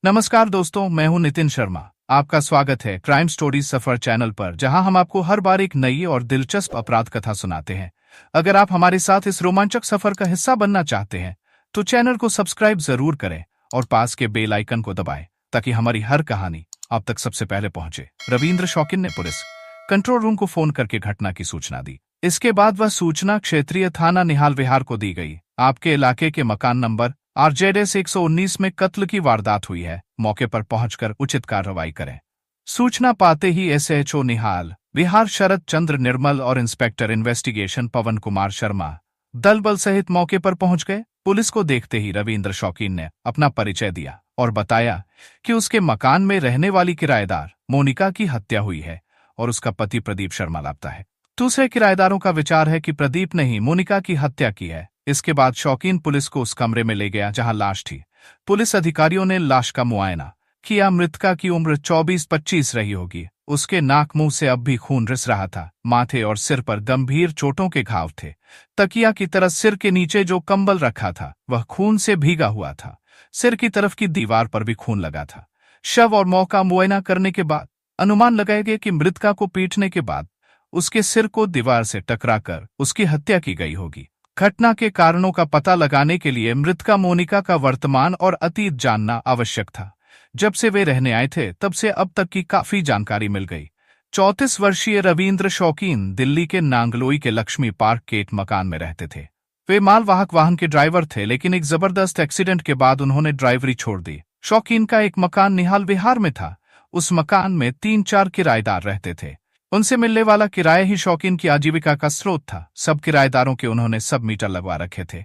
नमस्कार दोस्तों, मैं हूं नितिन शर्मा। आपका स्वागत है क्राइम स्टोरीज सफर चैनल पर, जहां हम आपको हर बार एक नई और दिलचस्प अपराध कथा सुनाते हैं। अगर आप हमारे साथ इस रोमांचक सफर का हिस्सा बनना चाहते हैं तो चैनल को सब्सक्राइब जरूर करें और पास के बेल आइकन को दबाएं ताकि हमारी हर कहानी आप तक सबसे पहले पहुंचे। रविंद्र शौकीन ने पुलिस कंट्रोल रूम को फोन करके घटना की सूचना दी। इसके बाद वह सूचना क्षेत्रीय थाना निहाल विहार को दी गई। आपके इलाके के मकान नंबर RZ 119 में कत्ल की वारदात हुई है, मौके पर पहुंचकर उचित कार्रवाई करें। सूचना पाते ही SHO निहाल विहार शरद चंद्र निर्मल और इंस्पेक्टर इन्वेस्टिगेशन पवन कुमार शर्मा दल बल सहित मौके पर पहुंच गए। पुलिस को देखते ही रविंद्र शौकीन ने अपना परिचय दिया और बताया कि उसके मकान में रहने वाली किराएदार मोनिका की हत्या हुई है और उसका पति प्रदीप शर्मा लापता है। दूसरे किराएदारों का विचार है कि प्रदीप ने ही मोनिका की हत्या की है। इसके बाद शौकीन पुलिस को उस कमरे में ले गया जहां लाश थी। पुलिस अधिकारियों ने लाश का मुआयना किया। मृतका की उम्र 24-25 रही होगी। उसके नाक मुंह से अब भी खून रिस रहा था। माथे और सिर पर गंभीर चोटों के घाव थे। तकिया की तरह सिर के नीचे जो कंबल रखा था वह खून से भीगा हुआ था। सिर की तरफ की दीवार पर भी खून लगा था। शव और मौका मुआयना करने के बाद अनुमान लगाया गया कि मृतका को पीटने के बाद उसके सिर को दीवार से टकराकर उसकी हत्या की गई होगी। घटना के कारणों का पता लगाने के लिए मृतका मोनिका का वर्तमान और अतीत जानना आवश्यक था। जब से वे रहने आए थे तब से अब तक की काफी जानकारी मिल गई। 34 वर्षीय रविंद्र शौकीन दिल्ली के नांगलोई के लक्ष्मी पार्क के एक मकान में रहते थे। वे मालवाहक वाहन के ड्राइवर थे, लेकिन एक जबरदस्त एक्सीडेंट के बाद उन्होंने ड्राइवरी छोड़ दी। शौकीन का एक मकान निहाल विहार में था। उस मकान में 3-4 किराएदार रहते थे। उनसे मिलने वाला किराया ही शौकीन की आजीविका का स्रोत था। सब किराएदारों के उन्होंने सब मीटर लगवा रखे थे।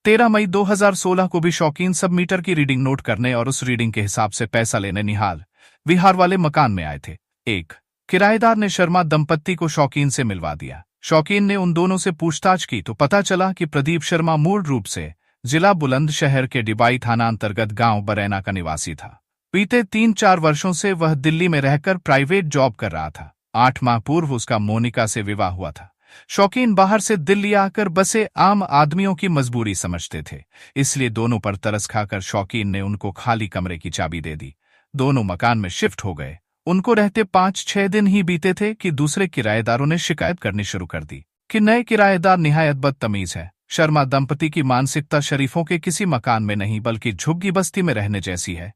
13 मई 2016 को भी शौकीन सब मीटर की रीडिंग नोट करने और उस रीडिंग के हिसाब से पैसा लेने निहाल विहार वाले मकान में आए थे। एक किराएदार ने शर्मा दंपत्ति को शौकीन से मिलवा दिया। शौकीन ने उन दोनों से पूछताछ की तो पता चला कि प्रदीप शर्मा मूल रूप से जिला बुलंदशहर के डिबाई थाना अंतर्गत गांव बरैना का निवासी था। बीते 3-4 वर्षों से वह दिल्ली में रहकर प्राइवेट जॉब कर रहा था। 8 माह पूर्व उसका मोनिका से विवाह हुआ था। शौकीन बाहर से दिल्ली आकर बसे आम आदमियों की मजबूरी समझते थे, इसलिए दोनों पर तरस खाकर शौकीन ने उनको खाली कमरे की चाबी दे दी। दोनों मकान में शिफ्ट हो गए। उनको रहते 5-6 दिन ही बीते थे कि दूसरे किराएदारों ने शिकायत करनी शुरू कर दी कि नए किराएदार निहायत बदतमीज है। शर्मा दंपति की मानसिकता शरीफों के किसी मकान में नहीं बल्कि झुग्गी बस्ती में रहने जैसी है।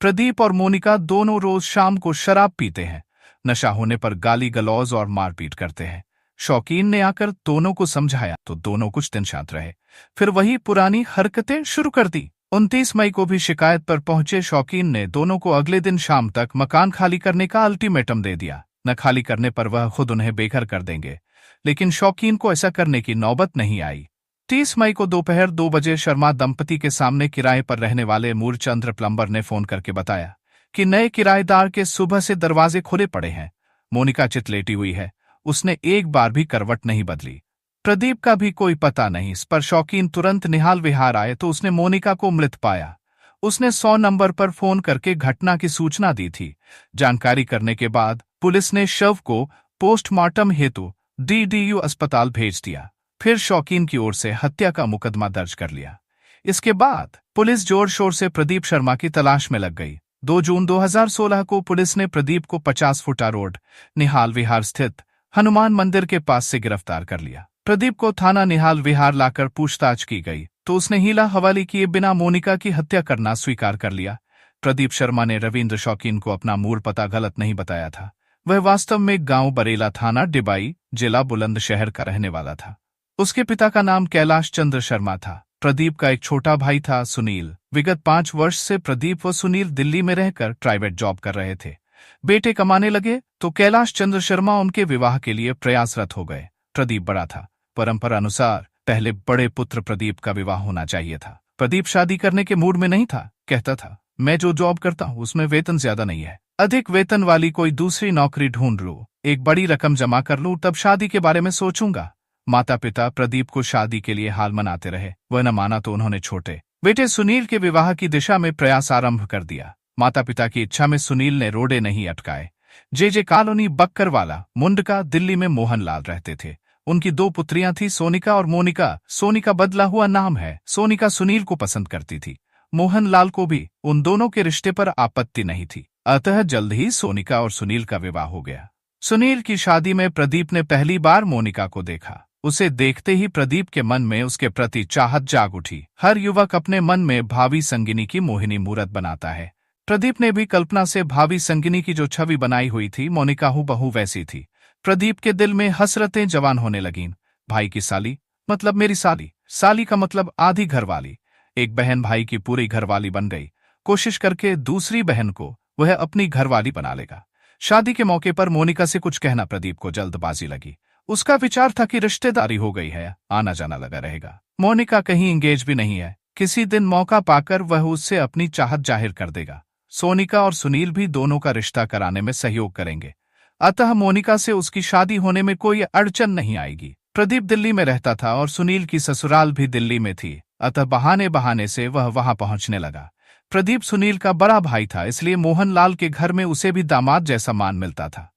प्रदीप और मोनिका दोनों रोज शाम को शराब पीते हैं, नशा होने पर गाली गलौज और मारपीट करते हैं। शौकीन ने आकर दोनों को समझाया तो दोनों कुछ दिन शांत रहे, फिर वही पुरानी हरकतें शुरू कर दी। 29 मई को भी शिकायत पर पहुंचे शौकीन ने दोनों को अगले दिन शाम तक मकान खाली करने का अल्टीमेटम दे दिया। न खाली करने पर वह खुद उन्हें बेघर कर देंगे, लेकिन शौकीन को ऐसा करने की नौबत नहीं आई। 30 मई को दोपहर 2 बजे शर्मा दंपति के सामने किराए पर रहने वाले मूलचंद्र प्लम्बर ने फोन करके बताया कि नए किराएदार के सुबह से दरवाजे खुले पड़े हैं। मोनिका चित लेटी हुई है, उसने एक बार भी करवट नहीं बदली। प्रदीप का भी कोई पता नहीं। इस पर शौकीन तुरंत निहाल विहार आए तो उसने मोनिका को मृत पाया। उसने 100 नंबर पर फोन करके घटना की सूचना दी थी। जानकारी करने के बाद पुलिस ने शव को पोस्टमार्टम हेतु DDU अस्पताल भेज दिया। फिर शौकीन की ओर से हत्या का मुकदमा दर्ज कर लिया। इसके बाद पुलिस जोर शोर से प्रदीप शर्मा की तलाश में लग गई। 2 जून 2016 को पुलिस ने प्रदीप को 50 फुटा रोड निहाल विहार स्थित हनुमान मंदिर के पास से गिरफ्तार कर लिया। प्रदीप को थाना निहाल विहार लाकर पूछताछ की गई तो उसने हीला हवाले किए बिना मोनिका की हत्या करना स्वीकार कर लिया। प्रदीप शर्मा ने रविंद्र शौकीन को अपना मूल पता गलत नहीं बताया था। वह वास्तव में गांव बरेला थाना डिबाई जिला बुलंदशहर का रहने वाला था। उसके पिता का नाम कैलाश चंद्र शर्मा था। प्रदीप का एक छोटा भाई था सुनील। विगत 5 वर्ष से प्रदीप व सुनील दिल्ली में रहकर प्राइवेट जॉब कर रहे थे। बेटे कमाने लगे तो कैलाश चंद्र शर्मा उनके विवाह के लिए प्रयासरत हो गए। प्रदीप बड़ा था। परंपरा अनुसार पहले बड़े पुत्र प्रदीप का विवाह होना चाहिए था। प्रदीप शादी करने के मूड में नहीं था। कहता था, मैं जो जॉब करता हूँ उसमें वेतन ज्यादा नहीं है, अधिक वेतन वाली कोई दूसरी नौकरी ढूंढ लूं, एक बड़ी रकम जमा कर लूं, तब शादी के बारे में सोचूंगा। माता पिता प्रदीप को शादी के लिए हाल मनाते रहे। वह न माना तो उन्होंने छोटे बेटे सुनील के विवाह की दिशा में प्रयास आरंभ कर दिया। माता पिता की इच्छा में सुनील ने रोड़े नहीं अटकाए। JJ कॉलोनी बक्करवाला मुंडका दिल्ली में मोहनलाल रहते थे। उनकी 2 पुत्रियां थी, सोनिका और मोनिका। सोनिका बदला हुआ नाम है। सोनिका सुनील को पसंद करती थी मोहनलाल को भी उन दोनों के रिश्ते पर आपत्ति नहीं थी। अतः जल्द ही सोनिका और सुनील का विवाह हो गया। सुनील की शादी में प्रदीप ने पहली बार मोनिका को देखा। उसे देखते ही प्रदीप के मन में उसके प्रति चाहत जाग उठी। हर युवक अपने मन में भावी संगिनी की मोहिनी मूरत बनाता है। प्रदीप ने भी कल्पना से भावी संगिनी की जो छवि बनाई हुई थी, मोनिका हूबहू वैसी थी। प्रदीप के दिल में हसरतें जवान होने लगीं। भाई की साली मतलब मेरी साली, साली का मतलब आधी घरवाली। एक बहन भाई की पूरी घरवाली बन गई। कोशिश करके दूसरी बहन को वह अपनी घरवाली बना लेगा। शादी के मौके पर मोनिका से कुछ कहना प्रदीप को जल्दबाजी लगी। उसका विचार था कि रिश्तेदारी हो गई है, आना जाना लगा रहेगा। मोनिका कहीं इंगेज भी नहीं है, किसी दिन मौका पाकर वह उससे अपनी चाहत जाहिर कर देगा। सोनिका और सुनील भी दोनों का रिश्ता कराने में सहयोग करेंगे, अतः मोनिका से उसकी शादी होने में कोई अड़चन नहीं आएगी। प्रदीप दिल्ली में रहता था और सुनील की ससुराल भी दिल्ली में थी, अतः बहाने बहाने से वह वहां पहुंचने लगा। प्रदीप सुनील का बड़ा भाई था, इसलिए मोहनलाल के घर में उसे भी दामाद जैसा मान मिलता था।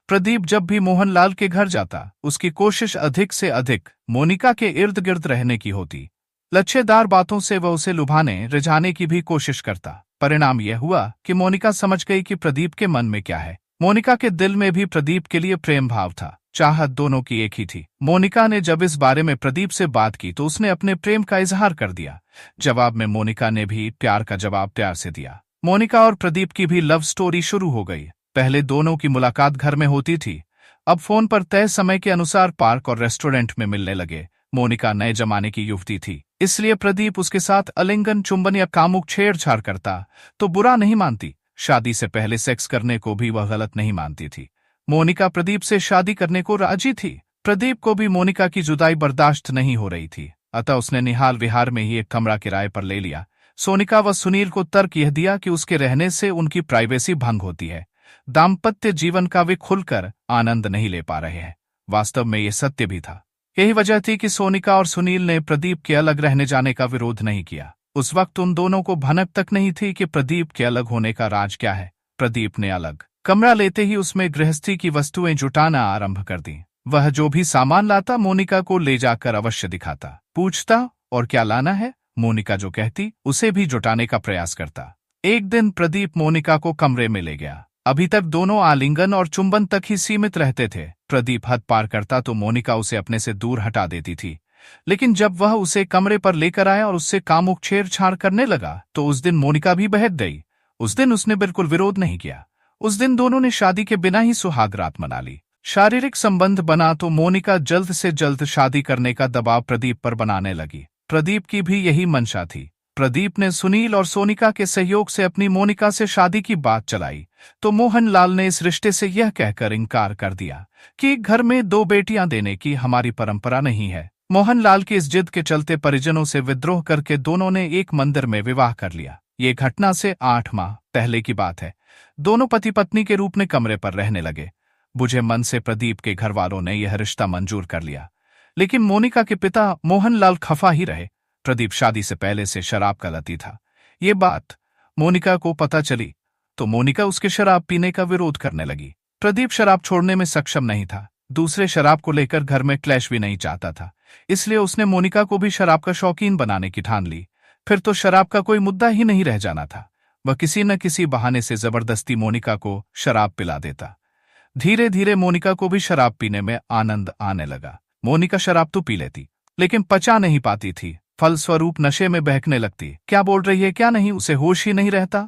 प्रदीप जब भी मोहनलाल के घर जाता, उसकी कोशिश अधिक से अधिक मोनिका के इर्द गिर्द रहने की होती। लच्छेदार बातों से वह उसे लुभाने रिझाने की भी कोशिश करता। परिणाम यह हुआ कि मोनिका समझ गई कि प्रदीप के मन में क्या है। मोनिका के दिल में भी प्रदीप के लिए प्रेम भाव था, चाहत दोनों की एक ही थी। मोनिका ने जब इस बारे में प्रदीप से बात की तो उसने अपने प्रेम का इजहार कर दिया। जवाब में मोनिका ने भी प्यार का जवाब प्यार से दिया। मोनिका और प्रदीप की भी लव स्टोरी शुरू हो गई। पहले दोनों की मुलाकात घर में होती थी, अब फोन पर तय समय के अनुसार पार्क और रेस्टोरेंट में मिलने लगे। मोनिका नए जमाने की युवती थी, इसलिए प्रदीप उसके साथ आलिंगन, चुंबन या कामुक छेड़छाड़ करता तो बुरा नहीं मानती। शादी से पहले सेक्स करने को भी वह गलत नहीं मानती थी। मोनिका प्रदीप से शादी करने को राजी थी। प्रदीप को भी मोनिका की जुदाई बर्दाश्त नहीं हो रही थी, अतः उसने निहाल विहार में ही एक कमरा किराए पर ले लिया। सोनिका व सुनील को तर्क यह दिया कि उसके रहने से उनकी प्राइवेसी भंग होती है, दाम्पत्य जीवन का वे खुलकर आनंद नहीं ले पा रहे हैं। वास्तव में ये सत्य भी था। यही वजह थी कि सोनिका और सुनील ने प्रदीप के अलग रहने जाने का विरोध नहीं किया। उस वक्त उन दोनों को भनक तक नहीं थी कि प्रदीप के अलग होने का राज क्या है। प्रदीप ने अलग कमरा लेते ही उसमें गृहस्थी की वस्तुएं जुटाना आरंभ कर दी। वह जो भी सामान लाता मोनिका को ले जाकर अवश्य दिखाता, पूछता और क्या लाना है। मोनिका जो कहती उसे भी जुटाने का प्रयास करता। एक दिन प्रदीप मोनिका को कमरे में ले गया। अभी तक दोनों आलिंगन और चुंबन तक ही सीमित रहते थे। प्रदीप हद पार करता तो मोनिका उसे अपने से दूर हटा देती थी, लेकिन जब वह उसे कमरे पर लेकर आया और उससे कामुक छेड़छाड़ करने लगा तो उस दिन मोनिका भी बहक गई। उस दिन उसने बिल्कुल विरोध नहीं किया। उस दिन दोनों ने शादी के बिना ही सुहाग रात मना ली। शारीरिक संबंध बना तो मोनिका जल्द से जल्द शादी करने का दबाव प्रदीप पर बनाने लगी। प्रदीप की भी यही मंशा थी। प्रदीप ने सुनील और सोनिका के सहयोग से अपनी मोनिका से शादी की बात चलाई तो मोहनलाल ने इस रिश्ते से यह कहकर इनकार कर दिया कि घर में 2 बेटियां देने की हमारी परंपरा नहीं है। मोहनलाल की इस जिद के चलते परिजनों से विद्रोह करके दोनों ने एक मंदिर में विवाह कर लिया। ये घटना से 8 माह पहले की बात है। दोनों पति पत्नी के रूप में कमरे पर रहने लगे। बुझे मन से प्रदीप के घर वालों ने यह रिश्ता मंजूर कर लिया, लेकिन मोनिका के पिता मोहनलाल खफा ही रहे। प्रदीप शादी से पहले से शराब का लती था। ये बात मोनिका को पता चली तो मोनिका उसके शराब पीने का विरोध करने लगी। प्रदीप शराब छोड़ने में सक्षम नहीं था, दूसरे शराब को लेकर घर में क्लैश भी नहीं चाहता था, इसलिए उसने मोनिका को भी शराब का शौकीन बनाने की ठान ली। फिर तो शराब का कोई मुद्दा ही नहीं रह जाना था। वह किसी न किसी बहाने से जबरदस्ती मोनिका को शराब पिला देता। धीरे धीरे मोनिका को भी शराब पीने में आनंद आने लगा। मोनिका शराब तो पी लेती, लेकिन पचा नहीं पाती थी। फलस्वरूप नशे में बहकने लगती। क्या बोल रही है क्या नहीं, उसे होश ही नहीं रहता।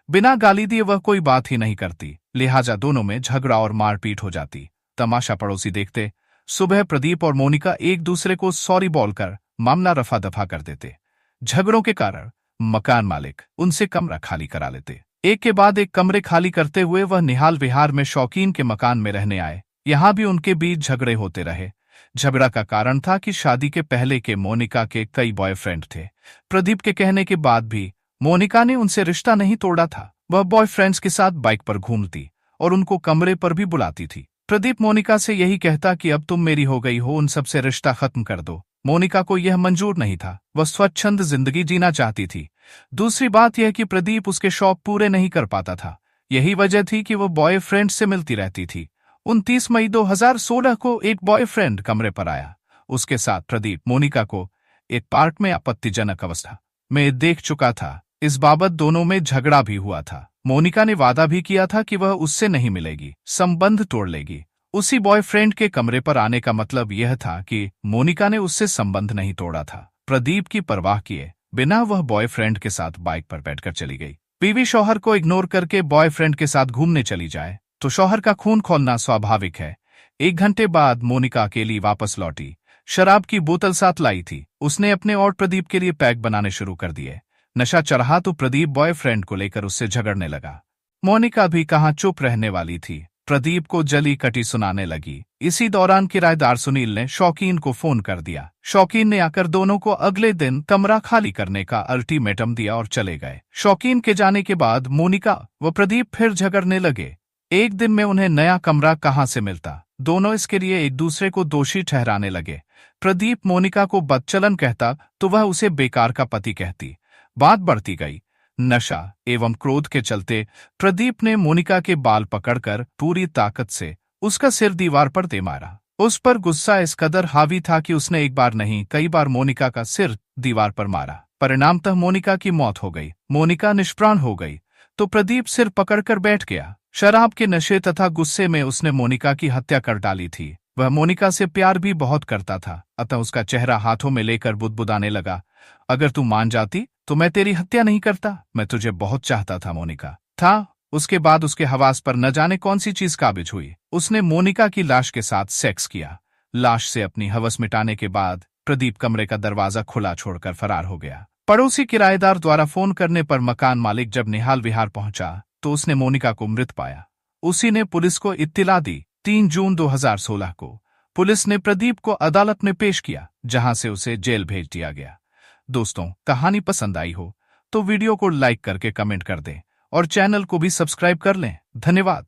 बिना गाली दिए वह कोई बात ही नहीं करती, लिहाजा दोनों में झगड़ा और मारपीट हो जाती। तमाशा पड़ोसी देखते। सुबह प्रदीप और मोनिका एक दूसरे को सॉरी बोलकर मामला रफा दफा कर देते। झगड़ों के कारण मकान मालिक उनसे कमरा खाली करा लेते। एक के बाद एक कमरे खाली करते हुए वह निहाल विहार में शौकीन के मकान में रहने आए। यहां भी उनके बीच झगड़े होते रहे। झगड़ा का कारण था कि शादी के पहले के मोनिका के कई बॉयफ्रेंड थे। प्रदीप के कहने के बाद भी मोनिका ने उनसे रिश्ता नहीं तोड़ा था। वह बॉयफ्रेंड्स के साथ बाइक पर घूमती और उनको कमरे पर भी बुलाती थी। प्रदीप मोनिका से यही कहता कि अब तुम मेरी हो गई हो, उन सबसे रिश्ता खत्म कर दो। मोनिका को यह मंजूर नहीं था। वह स्वच्छंद जिंदगी जीना चाहती थी। दूसरी बात यह कि प्रदीप उसके शौक पूरे नहीं कर पाता था। यही वजह थी कि वह बॉयफ्रेंड से मिलती रहती थी। 29 मई 2016 को एक बॉयफ्रेंड कमरे पर आया। उसके साथ प्रदीप मोनिका को एक पार्क में आपत्तिजनक अवस्था में देख चुका था। इस बाबत दोनों में झगड़ा भी हुआ था। मोनिका ने वादा भी किया था कि वह उससे नहीं मिलेगी, संबंध तोड़ लेगी। उसी बॉयफ्रेंड के कमरे पर आने का मतलब यह था कि मोनिका ने उससे संबंध नहीं तोड़ा था। प्रदीप की परवाह किए बिना वह बॉयफ्रेंड के साथ बाइक पर बैठकर चली गई। बीवी शौहर को इग्नोर करके बॉयफ्रेंड के साथ घूमने चली जाए तो शौहर का खून खौलना स्वाभाविक है। 1 घंटे बाद मोनिका अकेली वापस लौटी। शराब की बोतल साथ लाई थी। उसने अपने और प्रदीप के लिए पैक बनाने शुरू कर दिए। नशा चढ़ा तो प्रदीप बॉयफ्रेंड को लेकर उससे झगड़ने लगा। मोनिका भी कहाँ चुप रहने वाली थी, प्रदीप को जली कटी सुनाने लगी। इसी दौरान किराएदार सुनील ने शौकीन को फोन कर दिया। शौकीन ने आकर दोनों को अगले दिन कमरा खाली करने का अल्टीमेटम दिया और चले गए। शौकीन के जाने के बाद मोनिका व प्रदीप फिर झगड़ने लगे। एक दिन में उन्हें नया कमरा कहाँ से मिलता। दोनों इसके लिए एक दूसरे को दोषी ठहराने लगे। प्रदीप मोनिका को बदचलन कहता तो वह उसे बेकार का पति कहती। बात बढ़ती गई। नशा एवं क्रोध के चलते प्रदीप ने मोनिका के बाल पकड़कर पूरी ताकत से उसका सिर दीवार पर दे मारा। उस पर गुस्सा इस कदर हावी था कि उसने एक बार नहीं कई बार मोनिका का सिर दीवार पर मारा। परिणामतः मोनिका की मौत हो गई। मोनिका निष्प्राण हो गई तो प्रदीप सिर पकड़कर बैठ गया। शराब के नशे तथा गुस्से में उसने मोनिका की हत्या कर डाली थी। वह मोनिका से प्यार भी बहुत करता था, अतः उसका चेहरा हाथों में लेकर बुदबुदाने लगा, अगर तू मान जाती तो मैं तेरी हत्या नहीं करता। मैं तुझे बहुत चाहता था मोनिका। था उसके बाद उसके हवास पर न जाने कौन सी चीज काबिज हुई। उसने मोनिका की लाश के साथ सेक्स किया। लाश से अपनी हवस मिटाने के बाद प्रदीप कमरे का दरवाजा खुला छोड़कर फरार हो गया। पड़ोसी किराएदार द्वारा फोन करने पर मकान मालिक जब निहाल विहार पहुंचा तो उसने मोनिका को मृत पाया। उसी ने पुलिस को इत्तिला दी। 3 जून 2016 को पुलिस ने प्रदीप को अदालत में पेश किया, जहां से उसे जेल भेज दिया गया। दोस्तों, कहानी पसंद आई हो तो वीडियो को लाइक करके कमेंट कर दें और चैनल को भी सब्सक्राइब कर लें। धन्यवाद।